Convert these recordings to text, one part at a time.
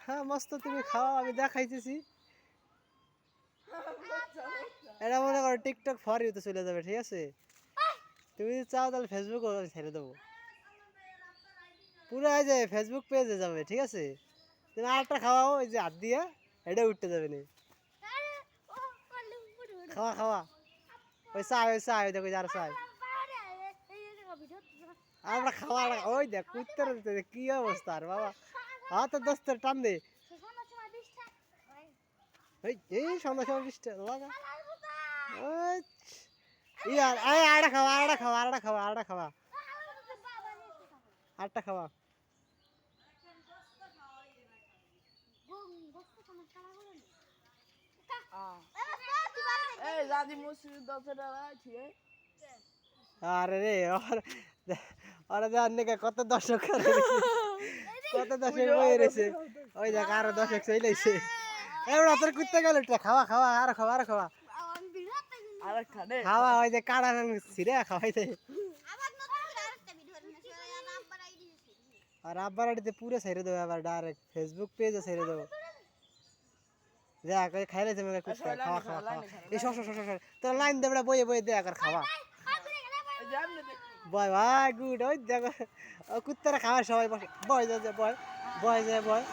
হ্যাঁ মস্ত তুমি খাও, আমি দেখাইতেছি। এটা মনে করো টিকটক ফর ইউতে চলে যাবে, ঠিক আছে? তুমি যদি চাও তাহলে ফেসবুক ছেড়ে দেবো, পুরো এই যে ফেসবুক পেজে যাবে, ঠিক আছে? তুমি আরেকটা খাওয়াও, ওই যে হাত দিয়া এটা উঠতে যাবে না। খাওয়া খাওয়া, ওই চা ওই দেখো আর চাই আমরা খাওয়া। ওই দেখ কুত্তার কি অবস্থা আর বাবা, তো দোস্তের টান দে। এই সন্ধ্যা সময় বৃষ্টি লাগা। ইয়ার আড়া খাওয়া, আড়া খাওয়া, আড়া খাওয়া, আড়া খাওয়া, আটটা খাওয়া। আরে রে ওরা জান নাকি কত দর্শক, কত দর্শক বয়ে রয়েছে। ওই দেখ আরো দর্শক চলেছে। এবার তোর কুত্তে গেল, খাওয়া খাওয়া, আরো খাওয়া, আরো খাওয়া, খাওয়া। ওই যে কাড়া ছিঁড়ে খাওয়াই দেয়। আর আব্বার আড়িতে পুরো ছেড়ে দেবো, আবার ডাইরেক্ট ফেসবুক পেজে ছেড়ে দেবো। দেখ খাইলে তুমি কুত্তা, খাওয়া খাওয়া খাওয়া। এই সর সর সর সর, তোর লাইন দেবড়া বইয়ে বইয়ে দেখ আর খাওয়া। বয় ভাই গুড। ওই দেখ কুত্তারা খাওয়ার সবাই বসে, বয় যায় বয়, বয় যায় বয়।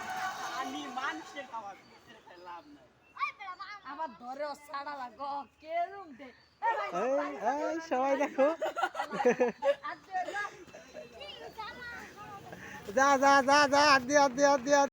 সবাই দেখো, যা যা যা যা, হাত দিয়া হাত দিয়া হাত দিয়া।